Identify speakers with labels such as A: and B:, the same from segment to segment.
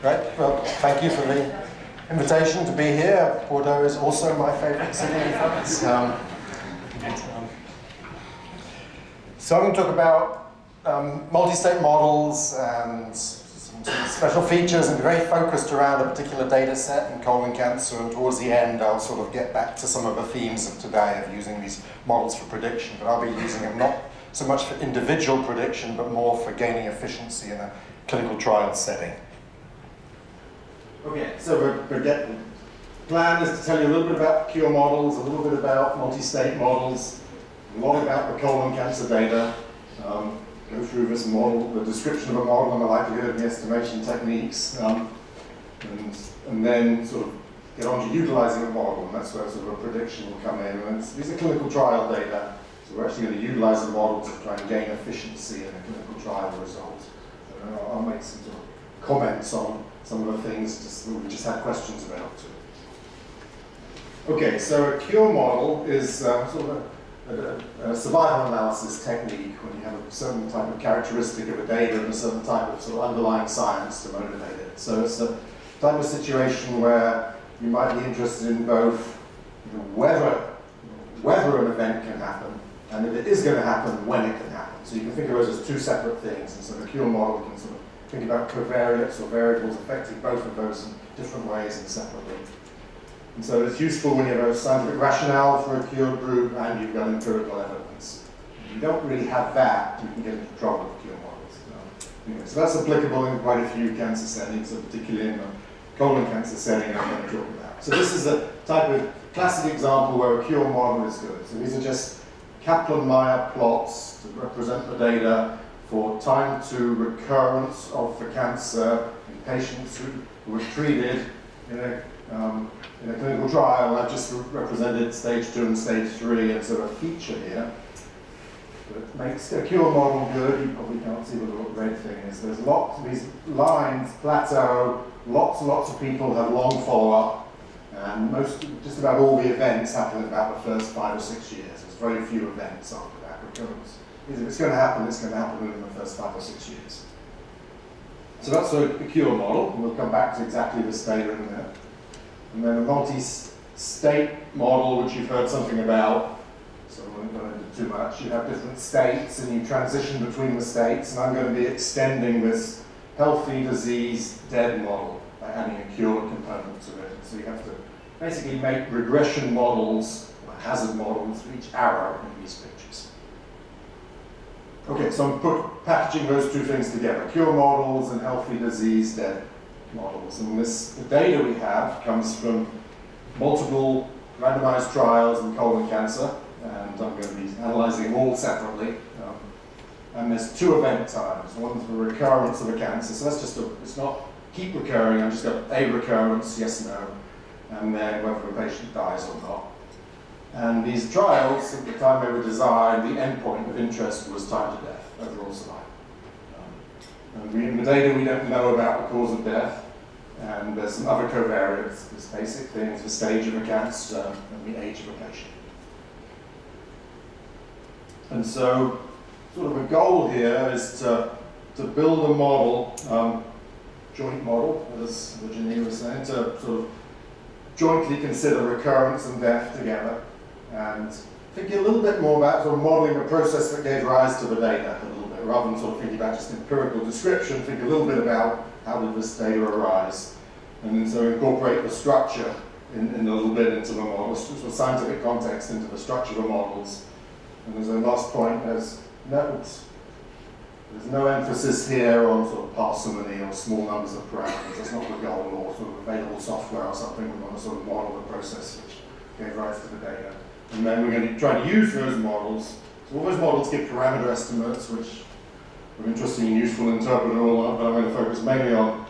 A: Great. Well, thank you for the invitation to be here. Bordeaux is also my favourite city in France. So I'm going to talk about multi-state models and some special features, and be very focused around a particular data set in colon cancer, and towards the end I'll sort of get back to some of the themes of today of using these models for prediction, but I'll be using them not so much for individual prediction, but more for gaining efficiency in a clinical trial setting. Okay, so the plan is to tell you a little bit about pure models, a little bit about multi-state models, a lot about the colon cancer data, go through this model, the description of a model and the likelihood and the estimation techniques, and then sort of get on to utilizing a model, and that's where sort of a prediction will come in. And these are clinical trial data, so we're actually going to utilize the model to try and gain efficiency in a clinical trial result. So I'll make some sort of comments on some of the things that we just had questions about too. Okay, so a cure model is sort of a survival analysis technique when you have a certain type of characteristic of a data and a certain type of sort of underlying science to motivate it. So it's a type of situation where you might be interested in both whether an event can happen, and if it is going to happen, when it can happen. So you can think of those as two separate things, and so the cure model can sort of think about covariates or variables affecting both of those in different ways and separately. And so it's useful when you have a scientific rationale for a cure group and you've got empirical evidence. If you don't really have that, you can get into trouble with cure models. Anyway, so that's applicable in quite a few cancer settings, so particularly in the colon cancer setting I'm going to talk about. So this is a type of classic example where a cure model is good. So these are just Kaplan-Meier plots to represent the data for time to recurrence of the cancer in patients who were treated in a clinical trial. I've just represented stage 2 and stage 3 as sort of a feature here. That makes a cure model good. You probably can't see what the red thing is. There's lots of these lines plateau, lots and lots of people have long follow-up, and just about all the events happen in about the first 5 or 6 years. There's very few events after that recurrence. If it's going to happen, it's going to happen within the first 5 or 6 years. So that's a cure model, and we'll come back to exactly this data in a minute. And then a multi-state model, which you've heard something about, so I won't go into too much. You have different states, and you transition between the states, and I'm going to be extending this healthy, disease, dead model by adding a cure component to it. So you have to basically make regression models, or hazard models, for each arrow in these pictures. Okay, so I'm packaging those two things together, cure models and healthy disease dead models. And the data we have comes from multiple randomized trials in colon cancer, and I'm going to be analyzing them all separately. And there's 2 event times. One's the recurrence of a cancer, so that's just it's not keep recurring, I've just got a recurrence, yes, no, and then whether the patient dies or not. And these trials, at the time they were designed, the endpoint of interest was time to death, overall survival. And in the data we don't know about the cause of death, and there's some other covariates, there's basic things, the stage of a cancer, and the age of a patient. And so, sort of a goal here is to build a model, joint model, as Virginia was saying, to sort of jointly consider recurrence and death together, and think a little bit more about sort of modeling the process that gave rise to the data a little bit, rather than sort of thinking about just empirical description, think a little bit about how did this data arise, and then so incorporate the structure in a little bit into the model, sort of scientific context into the structure of the models. And as a last point, there's no emphasis here on sort of parsimony or small numbers of parameters. That's not the goal, or sort of available software or something. We want to sort of model the process which gave rise to the data. And then we're going to try to use those models. So all those models give parameter estimates, which are interesting and useful and interpretable, but I'm going to focus mainly on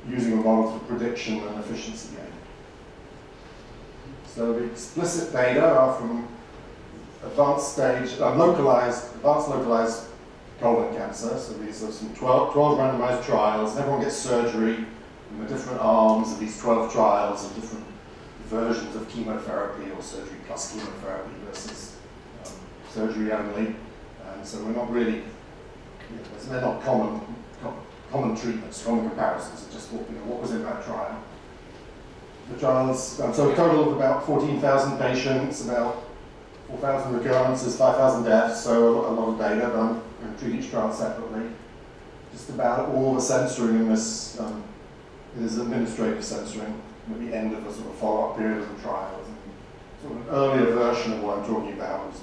A: using a model for prediction and efficiency gain. So the explicit data are from advanced localized colon cancer. So these are some 12 randomized trials, and everyone gets surgery in the different arms of these 12 trials of different versions of chemotherapy or surgery plus chemotherapy versus surgery only. And so we're not really, they're not common treatments, common comparisons, and just what was in that trial. The trials, so a total of about 14,000 patients, about 4,000 recurrences, 5,000 deaths, so a lot of data, but I'm going to treat each trial separately. Just about all the censoring in this is administrative censoring at the end of a sort of follow-up period of the trials. And sort of an earlier version of what I'm talking about was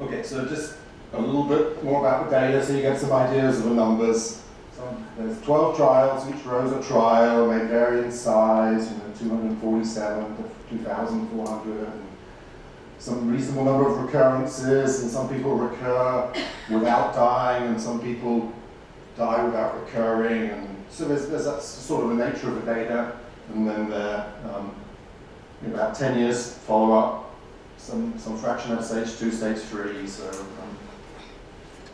A: okay, so just a little bit more about the data so you get some ideas of the numbers. So there's 12 trials, each row is a trial, they vary in size, 247 to 2,400, and some reasonable number of recurrences, and some people recur without dying, and some people die without recurring, and so there's that's sort of the nature of the data, and then in about 10 years follow-up, some fraction of stage 2, stage 3, so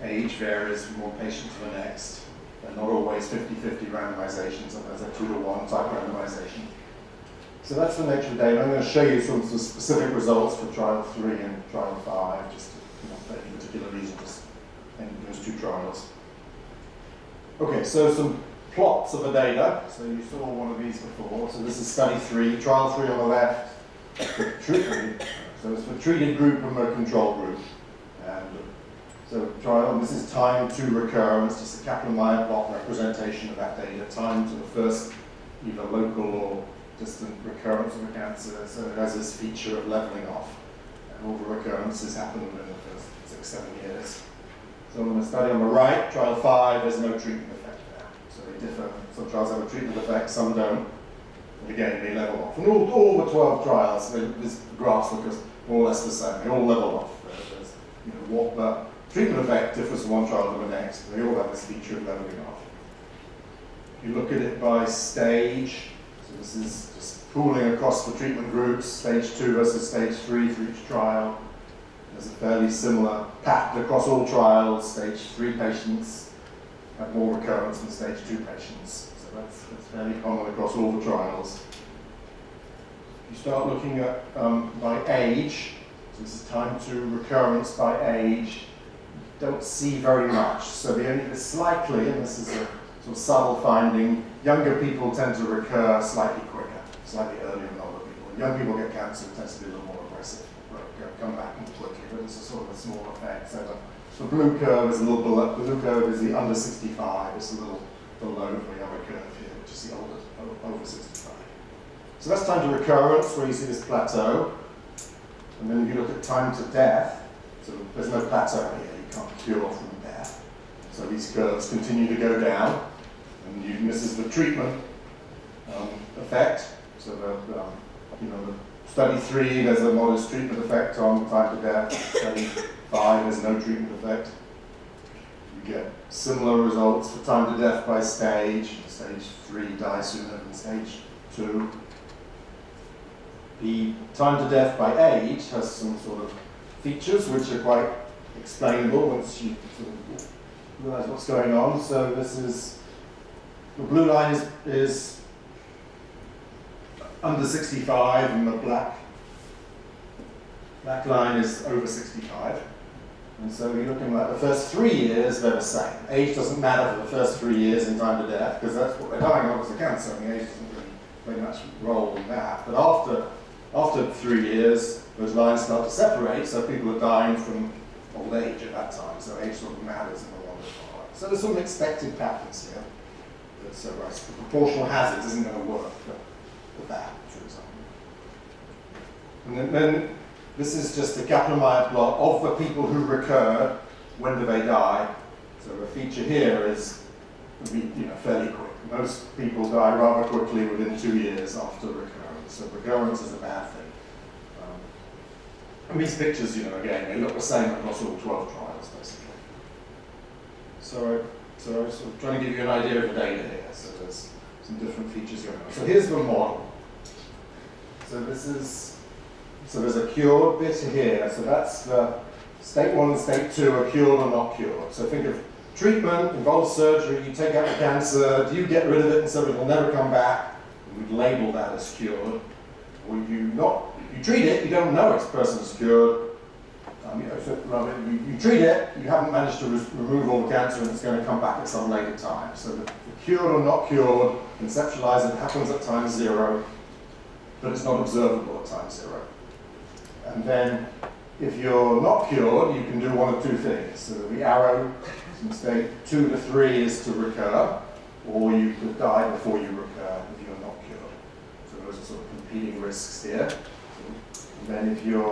A: age varies from one patient to the next. They're not always 50-50 randomization, sometimes they're 2-to-1 type randomization. So that's the nature of the data. I'm going to show you some specific results for trial 3 and trial 5, just for any particular reason, just in those two trials. Okay, so some plots of the data. So you saw one of these before. So this is study 3, trial 3 on the left. So it's the treated group and the control group. And so trial, this is time to recurrence, just a Kaplan-Meier plot representation of that data, time to the first either local or distant recurrence of the cancer. So it has this feature of leveling off. And all the recurrences happen within the first 6-7 years. So in the study on the right, trial 5, there's no treatment effect there. So they differ. Some trials have a treatment effect, some don't. And again, they level off. And all the 12 trials, this graph looks more or less the same. They all level off. There's, what the treatment effect differs from one trial to the next. They all have this feature of leveling off. If you look at it by stage, so this is just pooling across the treatment groups, stage 2 versus stage 3 for each trial. There's a fairly similar pattern across all trials. Stage 3 patients have more recurrence than stage 2 patients. So that's fairly common across all the trials. You start looking at by age, so this is time to recurrence by age, you don't see very much. So it's likely, and this is a sort of subtle finding, younger people tend to recur slightly quicker, slightly earlier than older people. When young people get cancer, it tends to be a little more aggressive, come back more quickly, but it's a sort of a small effect. So the blue curve is a little below, the blue curve is the under 65, it's a little below the other curve here, which is the over 65. So that's time to recurrence, where you see this plateau. And then if you look at time to death, so there's no plateau here, you can't cure from death. So these curves continue to go down, and this is the treatment effect. So the study 3, there's a modest treatment effect on time to death. Study 5, there's no treatment effect. You get similar results for time to death by stage. Stage 3 dies sooner than stage 2. The time to death by age has some sort of features which are quite explainable once you sort of realize what's going on. So this is, the blue line is under 65, and the black line is over 65. And so you're looking at the first 3 years, they're the same. Age doesn't matter for the first 3 years in time to death, because that's what they're dying of, is the cancer, and age doesn't really play much role in that. But after 3 years, those lines start to separate, so people are dying from old age at that time, so age sort of matters in the longer follow-up. So there's some expected patterns here. So the proportional hazards isn't going to work for that, for example. And then this is just a Kaplan-Meier plot of the people who recur. When do they die? So the feature here is fairly quick. Most people die rather quickly within 2 years after recurrence. So recurrence is a bad thing. And these pictures, again, they look the same across all 12 trials, basically. So I'm sort of trying to give you an idea of the data here. So there's some different features going on. So here's the model. So there's a cured bit here. So that's the state 1 and state 2 are cured or not cured. So think of treatment, involves surgery, you take out the cancer, do you get rid of it and so it will never come back? We'd label that as cured. Or you treat it, you don't know it's person's cured, You treat it, you haven't managed to remove all the cancer, and it's going to come back at some later time. So the cured or not cured, conceptualize it happens at time 0, but it's not observable at time 0. And then, if you're not cured, you can do one of two things. So the arrow in state 2 to 3 is to recur, or you could die before you recur if you're not cured. So those are sort of competing risks here. And then if you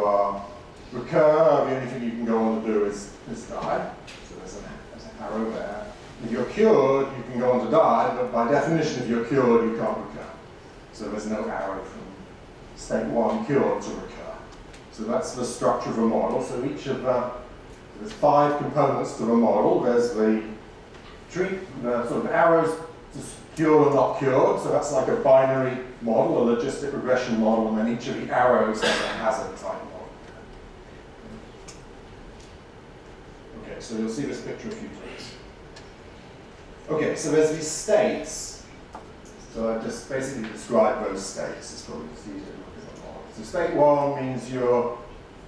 A: recur, the only thing you can go on to do is die. So there's an arrow there. If you're cured, you can go on to die, but by definition, if you're cured, you can't recur. So there's no arrow from state 1 cured to recur. So that's the structure of a model. So each of there's 5 components to a model. There's the sort of arrows to cured or not cured. So that's like a binary model, a logistic regression model, and then each of the arrows has a hazard type model. Okay, so you'll see this picture a few times. Okay, so there's these states. So I've just basically described those states. It's probably just easier to look at the model. So state 1 means you're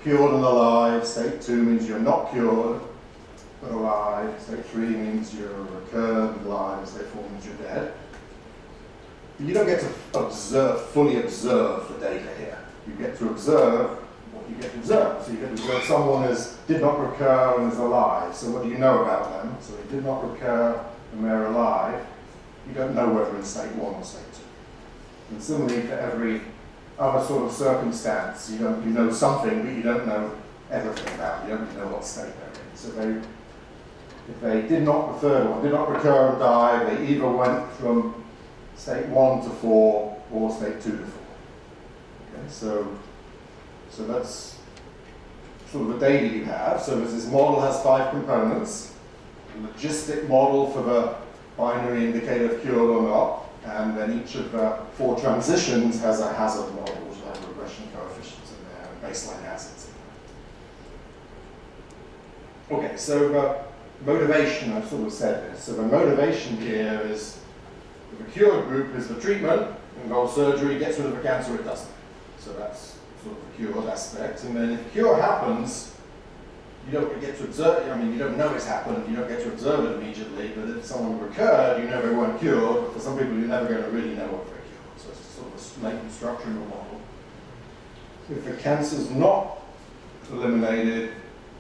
A: cured and alive. State 2 means you're not cured but alive. State 3 means you're recurred and alive. State 4 means you're dead. But you don't get to fully observe the data here. You get to observe what you get to observe. So you get to observe someone did not recur and is alive. So what do you know about them? So they did not recur and they're alive. You don't know whether in state 1 or state 2. And similarly for every other sort of circumstance, you know something, but you don't know everything about it. You don't know what state they're in. So if they did not recur and die, they either went from state 1 to 4 or state 2 to 4. Okay, so that's sort of the data you have. So this model has 5 components. A logistic model for the binary indicator of cured or not. And then each of the 4 transitions has a hazard model, which will have regression coefficients in there and baseline hazards in there. Okay, so the motivation, I've sort of said this. So the motivation here is the cured group is the treatment, involves surgery, gets rid of the cancer, it doesn't. So that's sort of the cured aspect. And then if cure happens, you don't get to observe, you don't know it's happened, you don't get to observe it immediately, but if someone recurred, you know they weren't cured, but for some people you're never going to really know what they're cured. So it's sort of a latent structure in the model. If the cancer's not eliminated,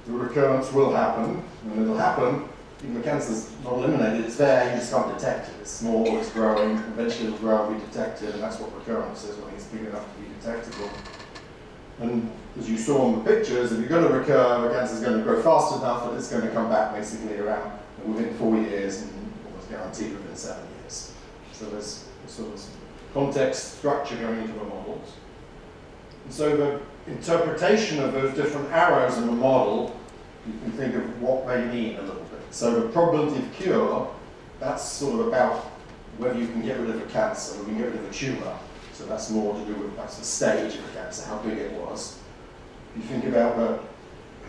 A: the recurrence will happen, and it'll happen, even the cancer's not eliminated, it's there, you just can't detect it. It's small, it's growing, eventually it'll grow and be detected, and that's what recurrence is when it's big enough to be detectable. And as you saw in the pictures, if you're going to recur, the cancer is going to grow fast enough that it's going to come back basically around within 4 years and almost guaranteed within 7 years. So there's sort of context structure going into the models. And so the interpretation of those different arrows in the model, you can think of what they mean a little bit. So the probability of cure, that's sort of about whether you can get rid of a cancer, whether you can get rid of a tumor. So that's more to do with that's the stage of the cancer, how big it was. If you think about the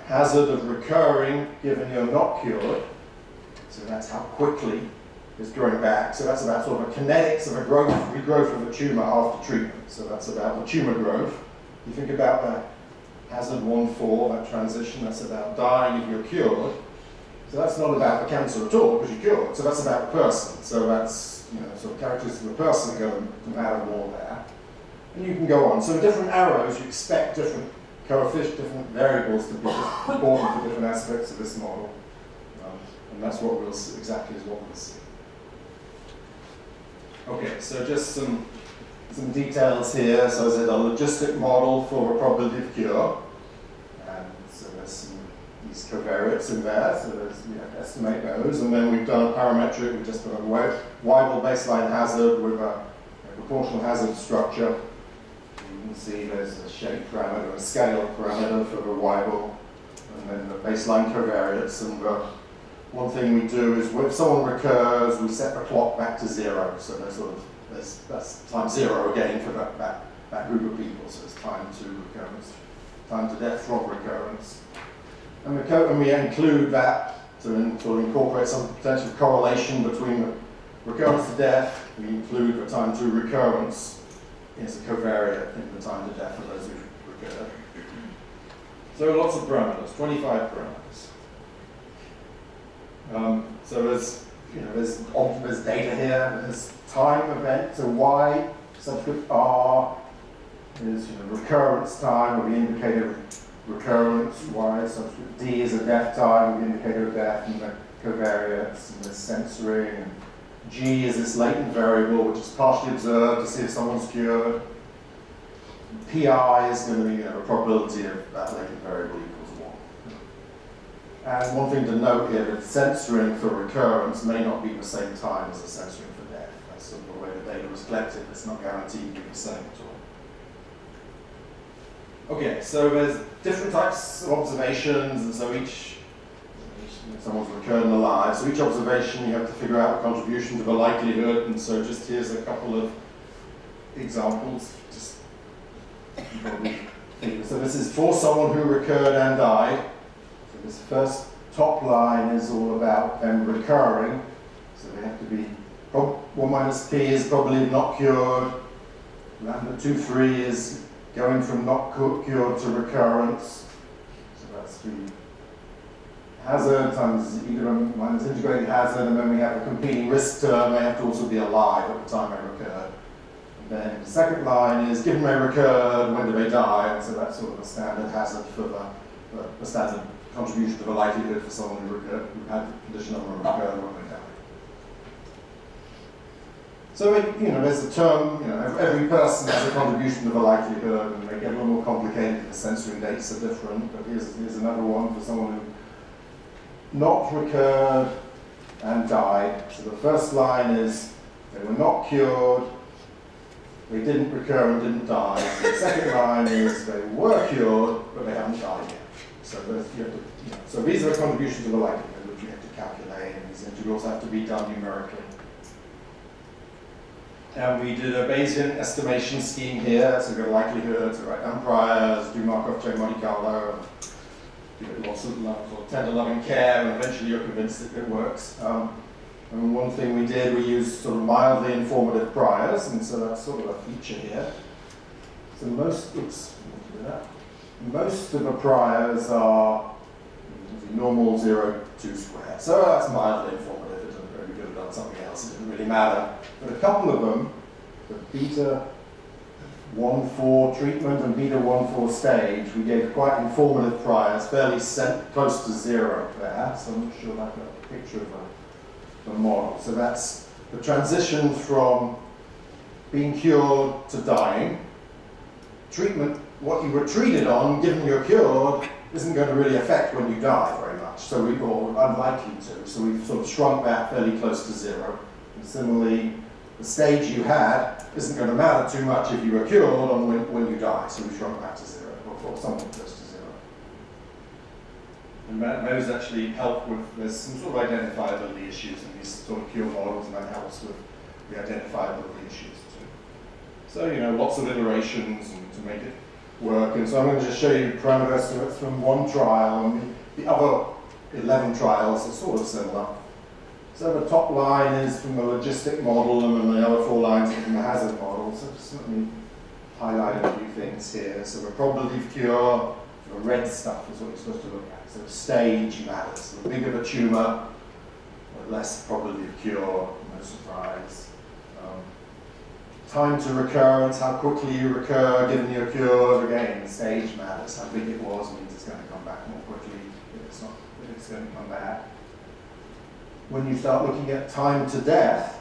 A: hazard of recurring given you're not cured, so that's how quickly it's growing back. So that's about sort of the kinetics of a regrowth of a tumor after treatment. So that's about the tumor growth. You think about the hazard 1-4, that transition, that's about dying if you're cured. So that's not about the cancer at all because you're cured. So that's about the person. So that's sort of characteristics of the person are going to matter more there. And you can go on. So different arrows, you expect different coefficients, different variables to be important for different aspects of this model. And that's what we'll see, exactly is what we'll see. Okay, so just some details here. So I said a logistic model for a probability of cure. And so there's these covariates in there, so we have to estimate those. And then we've done a parametric, we've just done a Weibull baseline hazard with a proportional hazard structure. You can see there's a shape parameter, a scale parameter for the Weibull, and then the baseline covariates. And one thing we do is when someone recurs, we set the clock back to 0. So that's time 0 again for that group of people. So it's time to recurrence, time to death from recurrence. And we include that to incorporate some potential correlation between the recurrence to death. We include the time to recurrence as a covariate in the time to death of those who've recurred. So lots of parameters, 25 parameters. So there's, there's data here, there's time event, so Y subscript R is recurrence time, or the indicator of recurrence. Y subscript D is a death time, or the indicator of death, and the covariance, and the censoring. And G is this latent variable, which is partially observed to see if someone's cured. PI is going to be the probability of that latent variable equals 1. And one thing to note here, that censoring for recurrence may not be the same time as the censoring for death. That's sort of the way the data was collected. It's not guaranteed to be the same at all. Okay, so there's different types of observations, and so each someone's recurred and alive. So each observation you have to figure out the contribution to the likelihood, and so just here's a couple of examples. So this is for someone who recurred and died. So this first top line is all about them recurring. So they have to be 1 minus p is probably not cured. Lambda 2,3 is going from not cured to recurrence. So that's the hazard times e to the minus integrated hazard, and then we have a competing risk term. They have to also be alive at the time they recurred. Then the second line is given they recurred, when do they die? And so that's sort of a standard hazard for the standard contribution to the likelihood for someone who had the condition of recurred when they died. So there's a term, every person has a contribution to the likelihood, and they get a little more complicated. The censoring dates are different, but here's another one for someone who not recurred and died. So the first line is they were not cured, they didn't recur and didn't die. The second line is they were cured, but they haven't died yet. So so these are the contributions to the likelihood, which you have to calculate, and these integrals have to be done numerically. And we did a Bayesian estimation scheme here, so we've got likelihood to write down priors, do Markov chain Monte Carlo, and give it lots of tender loving care, and eventually you're convinced that it works. And one thing we did, we used sort of mildly informative priors, and so that's sort of a feature here. So most of the priors are normal 0, 2 square. So that's mildly informative. It doesn't really good about something else. It doesn't really matter. But a couple of them, the beta 1,4 treatment and beta 1,4 stage, we gave quite informative priors, fairly close to 0 there. So I'm not sure if I've got a picture of the model. So that's the transition from being cured to dying. Treatment, what you were treated on, given you're cured, isn't going to really affect when you die very much. So or unlikely to. So we've sort of shrunk that fairly close to 0. And similarly, the stage you had isn't going to matter too much if you were cured on when you die. So we've shrunk that to 0, or somewhat close to 0. And those actually help with, there's some sort of identifiability issues in these sort of cure models, and that helps with the identifiability issues too. So, lots of iterations and to make it work. And so I'm going to just show you parameter estimates from one trial, and the other 11 trials are sort of similar. So the top line is from the logistic model, and then the other 4 lines are from the hazard model. So just let me highlight a few things here. So the probability of cure, the red stuff is what you're supposed to look at. So stage matters. The bigger the tumor, the less probability of cure, no surprise. Time to recurrence, how quickly you recur given you're cured. Again, stage matters. How big it was means it's going to come back more quickly. If it's not, it's going to come back. When you start looking at time to death,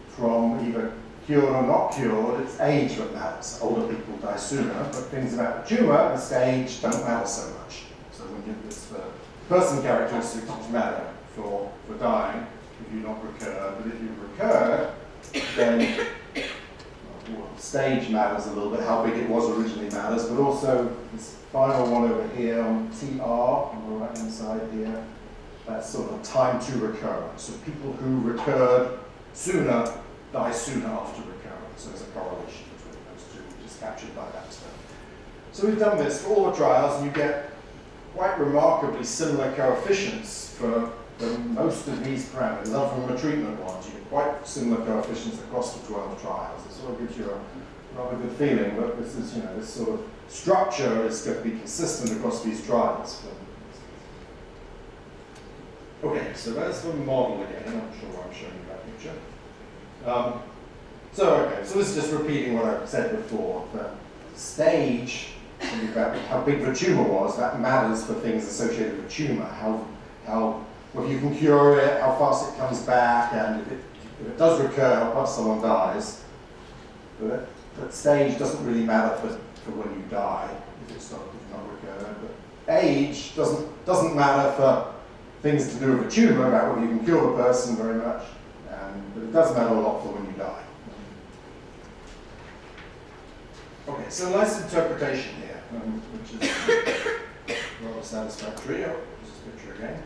A: from either cured or not cured, it's age that matters. Older people die sooner, but things about the tumor, the stage, don't matter so much. So we give this the person characteristics which matter for dying if you're not recurred. But if you've recurred, then stage matters a little bit. How big it was originally matters, but also this final one over here on TR on the right hand side here. That's sort of time to recurrence. So people who recurred sooner die sooner after recurrence. So there's a correlation between those two, which is captured by that stuff. So we've done this for all the trials, and you get quite remarkably similar coefficients for most of these parameters, other from the treatment ones. You get quite similar coefficients across the 12 trials. It sort of gives you rather good feeling that this is, this sort of structure is going to be consistent across these trials. Okay, so that's the model again. I'm not sure why I'm showing you that picture. So this is just repeating what I've said before. The stage, about how big the tumor was, that matters for things associated with tumor. Whether you can cure it, how fast it comes back, and if it does recur, how fast someone dies. But that stage doesn't really matter for when you die, if it's not recurred. But age doesn't matter for things to do with a tumor, about whether you can cure the person very much, but it does matter a lot for when you die. Okay, so nice interpretation here, which is rather satisfactory. Oh, this is a picture again.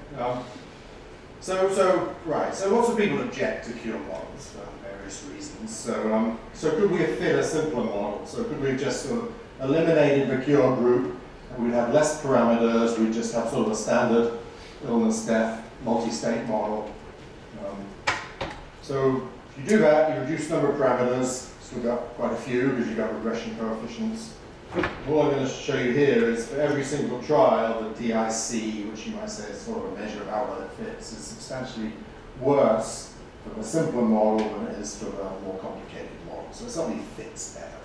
A: So lots of people object to cure models for various reasons. So could we have fit a simpler model? So could we have just sort of eliminated the cure group, and we'd have less parameters, we'd just have sort of a standard illness, death, multi-state model. So if you do that, you reduce the number of parameters. So we've got quite a few because you've got regression coefficients. All I'm going to show you here is for every single trial, the DIC, which you might say is sort of a measure of how well it fits, is substantially worse for the simpler model than it is for the more complicated model. So it certainly fits better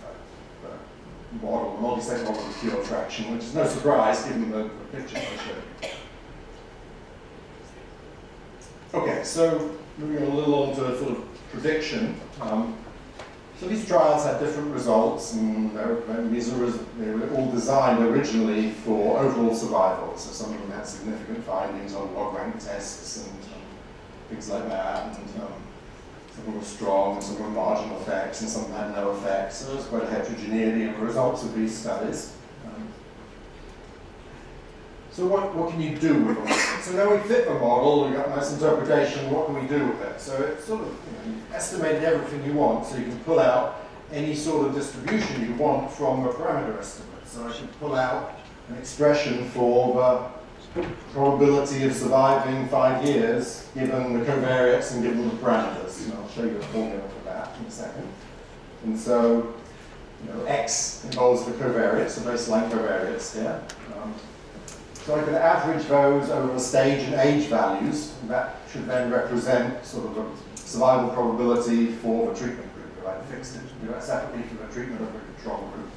A: for the model, the multi-state model of pure fraction, which is no surprise given the pictures I showed you. Okay, so moving a little on to sort of prediction. So these trials had different results, and they were all designed originally for overall survival. So some of them had significant findings on log rank tests and things like that. And some of them were strong, and some were marginal effects, and some had no effects. So there's quite a heterogeneity in the results of these studies. So what can you do with them? So now we fit the model, we've got a nice interpretation, what can we do with it? So it's sort of, you've estimated everything you want, so you can pull out any sort of distribution you want from the parameter estimate. So I can pull out an expression for the probability of surviving 5 years, given the covariates and given the parameters. And I'll show you a formula for that in a second. And so, X involves the covariates, the baseline covariates here. So I can average those over the stage and age values, and that should then represent sort of the survival probability for the treatment group. If I fixed it, do that separately for the treatment of the control group.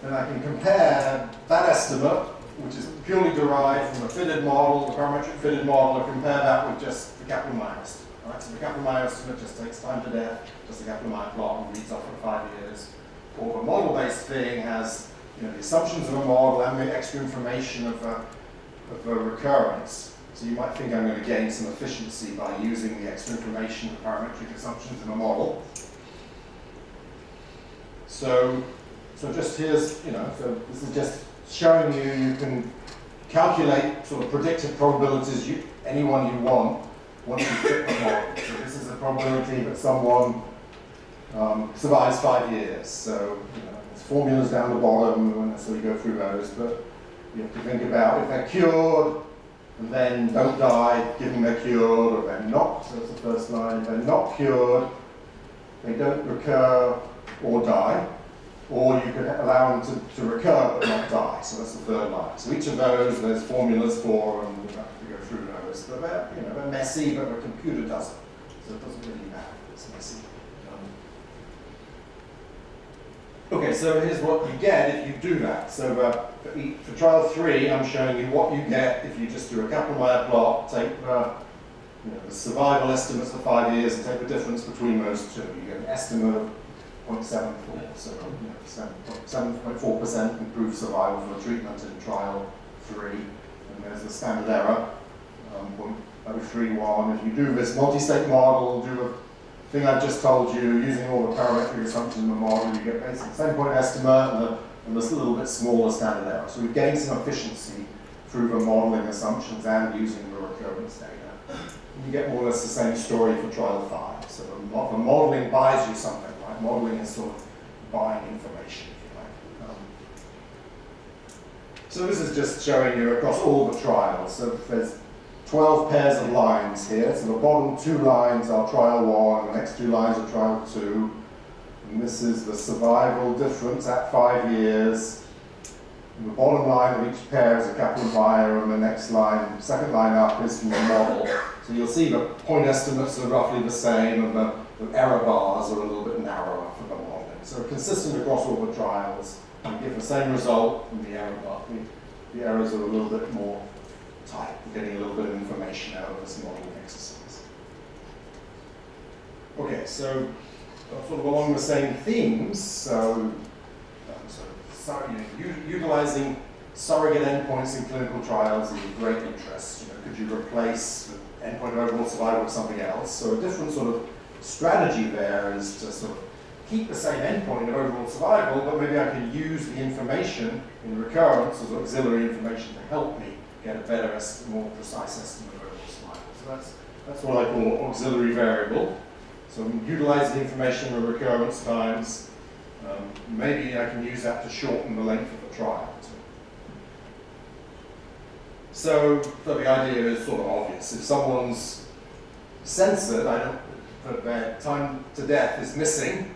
A: Then I can compare that estimate, which is purely derived from a fitted model, the parametric fitted model, and compare that with just the Kaplan-Meier estimate. Right? So the Kaplan-Meier estimate just takes time to death, just a Kaplan-Meier plot, and reads off for 5 years. Or the model-based thing has the assumptions of a model and the extra information of a recurrence. So you might think I'm going to gain some efficiency by using the extra information of parametric assumptions in a model. So just here's, so this is just showing you can calculate sort of predicted probabilities, anyone you want, once you fit the model. So this is a probability that someone survives 5 years. So, there's formulas down the bottom, we won't necessarily go through those, but you have to think about if they're cured, and then don't die, given they're cured, or they're not, so that's the first line. If they're not cured, they don't recur or die, or you could allow them to recur but not die, so that's the third line. So each of those there's formulas for, and we don't have to go through those, but they're messy, but the computer doesn't, so it doesn't really matter if it's messy. Okay, so here's what you get if you do that. So for trial 3, I'm showing you what you get if you just do a Kaplan-Meier plot, take the survival estimates for 5 years, and take the difference between those two. You get an estimate of 0.74, so 7.4% improved survival for treatment in trial 3, and there's the standard error, 0.031. If you do this multi-state model, do a thing I've just told you, using all the parametric assumptions in the model, you get basically the same point estimate and this little bit smaller standard error. So we've gained some efficiency through the modeling assumptions and using the recurrence data. And you get more or less the same story for trial 5. So the modeling buys you something, right? Modeling is sort of buying information, if you like. So this is just showing you across all the trials. So there's 12 pairs of lines here. So the bottom 2 lines are trial 1, the next 2 lines are trial 2. And this is the survival difference at 5 years. And the bottom line of each pair is a Kaplan-Meier, and the next line, second line up, is from the model. So you'll see the point estimates are roughly the same, and the error bars are a little bit narrower for the modeling. So consistent across all the trials. You get the same result from the error bar. The errors are a little bit more tight. We're getting a little bit of information out of this modeling exercise. Okay, so sort of along the same themes, so utilizing surrogate endpoints in clinical trials is of great interest. Could you replace the endpoint of overall survival with something else? So a different sort of strategy there is to sort of keep the same endpoint of overall survival, but maybe I can use the information in recurrence as auxiliary information to help me get a better, more precise estimate of overall survival. So that's what I call auxiliary variable. So utilize the information in recurrence times. Maybe I can use that to shorten the length of the trial. So the idea is sort of obvious. If someone's censored, that their time to death is missing,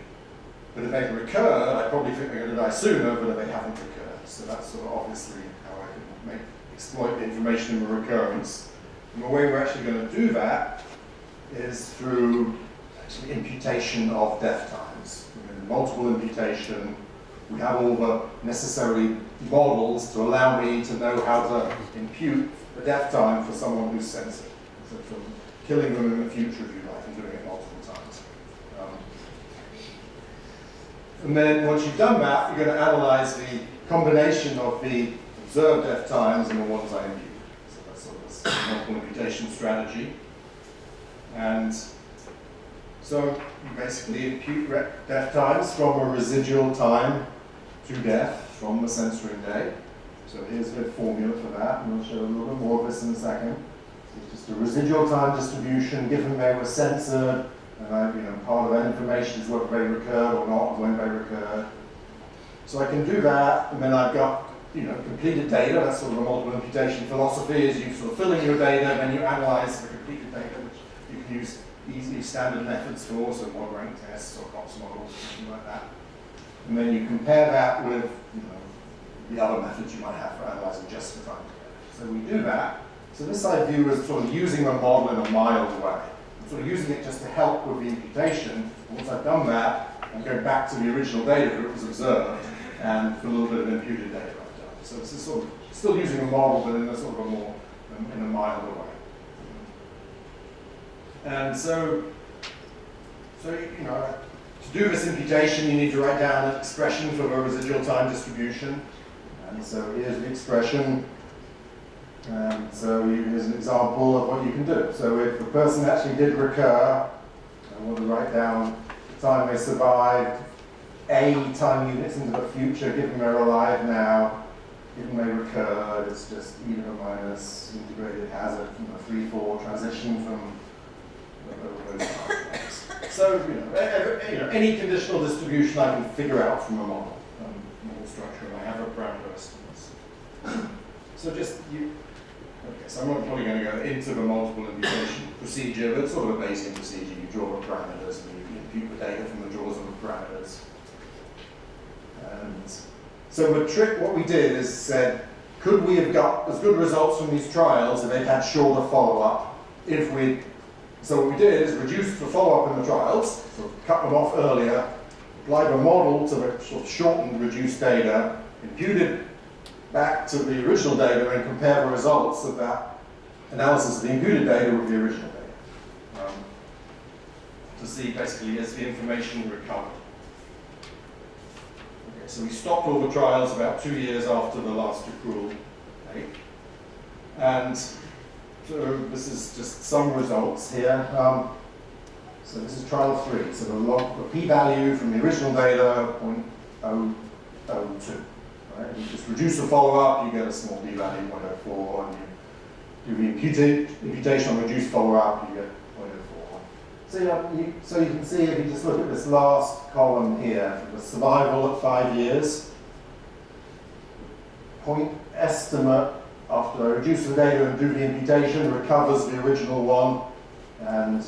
A: but if they've recurred, I probably think they're going to die sooner, but if they haven't recurred. So that's sort of obviously how I can exploit the information in the recurrence. And the way we're actually going to do that is through actually imputation of death times. Multiple imputation. We have all the necessary models to allow me to know how to impute the death time for someone who's censored. So from killing them in the future, if you like, and doing it multiple times. And then once you've done that, you're going to analyze the combination of the observed death times and the ones I impute. So that's sort of this multiple imputation strategy. And so you basically impute death times from a residual time to death from the censoring day. So here's the formula for that, and we'll show a little bit more of this in a second. So it's just a residual time distribution given they were censored, and part of that information is whether they recurred or not, and when they recurred. So I can do that, and then I've got completed data. That's sort of a multiple imputation philosophy, is you sort of fill in your data, and then you analyze the completed data, which you can use easily standard methods for, so mod rank tests or Cox models, something like that. And then you compare that with the other methods you might have for analyzing just the time. So we do that. So this I view as sort of using a model in a mild way. I'm sort of using it just to help with the imputation. Once I've done that, I'm going back to the original data that was observed and for a little bit of imputed data I've done. So this is sort of still using a model, but in a sort of a more, in a milder way. And so to do this imputation, you need to write down an expression for the residual time distribution. And so here's the expression. And so here's an example of what you can do. So if the person actually did recur, I want to write down the time they survived, A time units into the future, given they're alive now, given they recurred, it's just e to the minus integrated hazard from the 3-4 transition from those times. So, any conditional distribution I can figure out from a model structure, and I have a parameter estimates. So so I'm not probably going to go into the multiple imputation procedure, but it's sort of a Bayesian procedure. You draw the parameters and you impute the data from the draws of the parameters. And so the trick, what we did is said, could we have got as good results from these trials if they'd had shorter follow-up? So what we did is reduce the follow-up in the trials, so cut them off earlier, applied a model to the sort of shortened, reduced data, imputed back to the original data, and compare the results of that analysis of the imputed data with the original data. To see basically is the information recovered. Okay, so we stopped all the trials about 2 years after the last accrual date. And so this is just some results here. So this is trial 3. So the p-value from the original data, 0.002. Right? You just reduce the follow-up, you get a small p-value, 0.04, and you do the imputation on reduced follow-up, you get 0.04. So you can see, if you just look at this last column here, for the survival at 5 years, point estimate after I reduce the data and do the imputation recovers the original one, and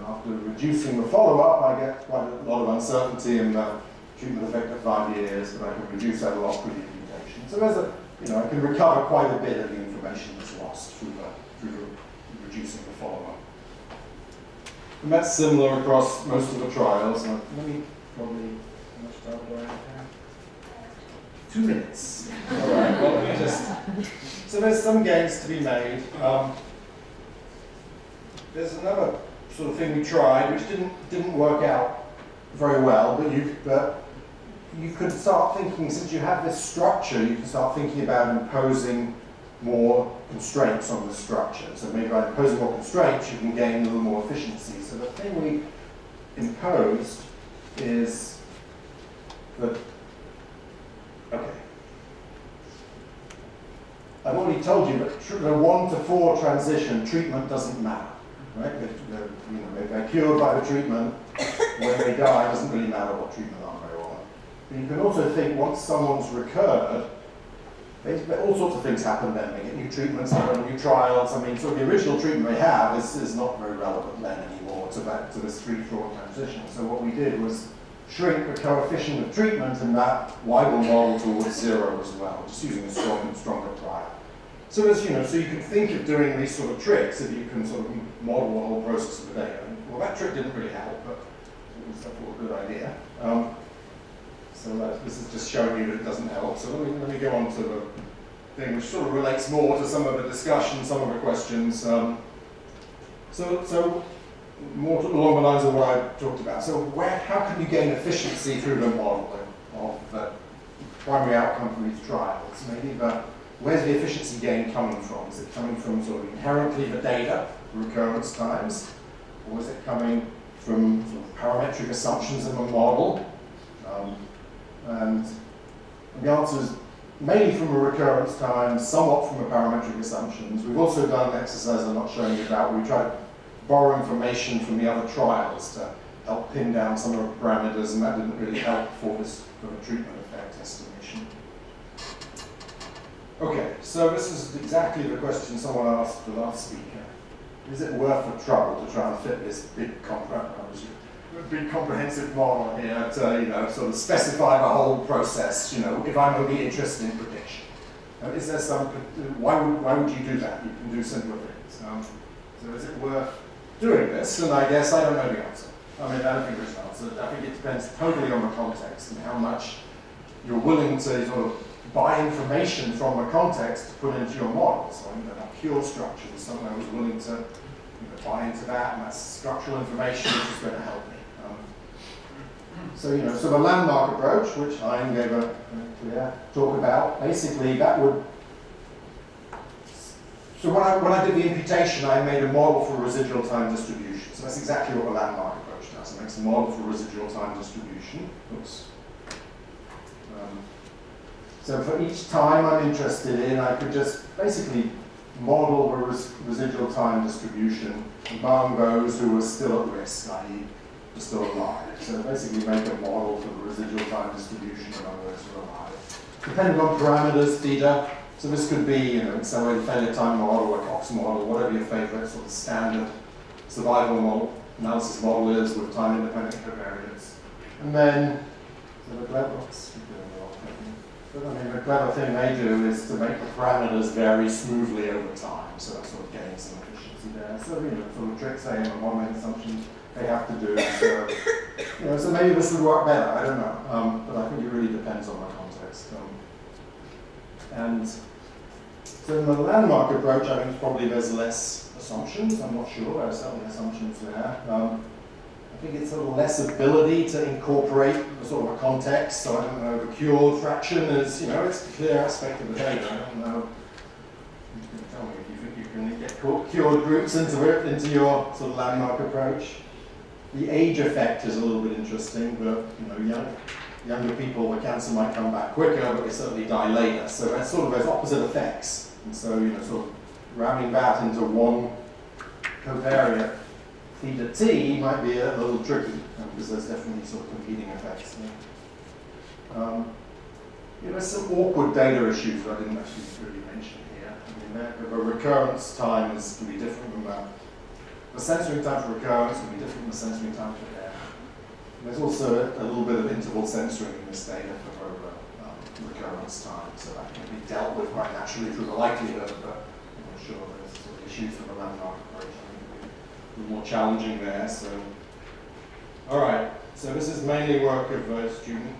A: after reducing the follow-up, I get quite a lot of uncertainty in the treatment effect at 5 years, but I can reduce that a lot through the imputation. So there's I can recover quite a bit of the information that's lost through reducing the follow-up. And that's similar across most of the trials. Now, let me probably, how much time do I have here? 2 minutes. All right, well, let me just, so there's some gains to be made. There's another sort of thing we tried, which didn't work out very well, but you could start thinking, since you have this structure, you can start thinking about imposing more constraints on the structure. So maybe by imposing more constraints, you can gain a little more efficiency. So the thing we imposed is that, okay, I've already told you that the 1 to 4 transition, treatment doesn't matter. Right? They're cured by the treatment. When they die, it doesn't really matter what treatment arm they're on. But you can also think once someone's recurred, all sorts of things happen then. They get new treatments, they run new trials. I mean, so the original treatment they have is not very relevant then anymore to this 3-4 transition. So what we did was shrink the coefficient of treatment in that Weibel model towards 0 as well, just using a stronger prior. So as so you can think of doing these sort of tricks if you can sort of model the whole process of the data. Well, that trick didn't really help, but it was a good idea. So this is just showing you that it doesn't help. So let me go on to the thing which sort of relates more to some of the discussion, some of the questions. So more along the lines of what I talked about. So how can you gain efficiency through the modeling of the primary outcome from these trials? Maybe where's the efficiency gain coming from? Is it coming from sort of inherently the data, recurrence times, or is it coming from sort of parametric assumptions in the model? And the answer is mainly from a recurrence time, somewhat from the parametric assumptions. We've also done an exercise I'm not showing you about, where we tried to borrow information from the other trials to help pin down some of the parameters, and that didn't really help for the treatment effect estimation. Okay, so this is exactly the question someone asked the last speaker. Is it worth the trouble to try and fit this big comprehensive model here to sort of specify the whole process, if I'm only interested in prediction? Is there why would you do that? You can do simpler things. So is it worth doing this? And I guess I don't know the answer. I mean, I don't think there's an answer. I think it depends totally on the context and how much you're willing to sort of buy information from the context to put into your model. So that pure structure is something I was willing to buy into that, and that's structural information which is going to help me. So the landmark approach, which Hein gave a clear talk about, basically that would. So when I did the imputation, I made a model for residual time distribution. So that's exactly what the landmark approach does. It makes a model for residual time distribution. Oops. So for each time I'm interested in, I could just basically model the residual time distribution among those who are still at risk, i.e. are still alive. So basically make a model for the residual time distribution among those who are alive. Depending on parameters, theta. So this could be, accelerated failure time model, a Cox model, whatever your favorite sort of standard survival model, analysis model is with time-independent covariates. And then, the clever thing they do is to make the parameters vary smoothly over time, so that sort of gains some efficiency there. So, sort of tricks they in the modeling assumptions they have to do. So, so maybe this would work better, I don't know. But I think it really depends on the context. And so in the landmark approach, I think probably there's less assumptions. I'm not sure, there are certainly assumptions there. I think it's a little less ability to incorporate the sort of a context. So I don't know, the cured fraction is, it's a clear aspect of the data. I don't know. You can tell me if you think you can get cured groups into your sort of landmark approach. The age effect is a little bit interesting, but younger people, the cancer might come back quicker, but they certainly die later. So that's sort of those opposite effects. And so, sort of ramming that into one covariate theta t might be a little tricky, because there's definitely sort of competing effects there. There's some awkward data issues that I didn't actually really mention here. I mean, the recurrence time can be different from that. the censoring time for recurrence will be different from the censoring time for air. There's also a little bit of interval censoring in this data for recurrence time, so that can be dealt with quite naturally through the likelihood, but I'm not sure there's sort of issues from the landmark approach. I think it'll be a little more challenging there. So, all right. So this is mainly work of a student,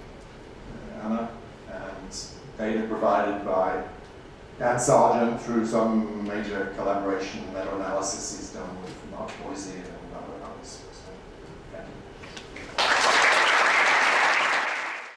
A: Anna, and data provided by Dan Sargent through some major collaboration meta-analysis he's done with Mark Boyce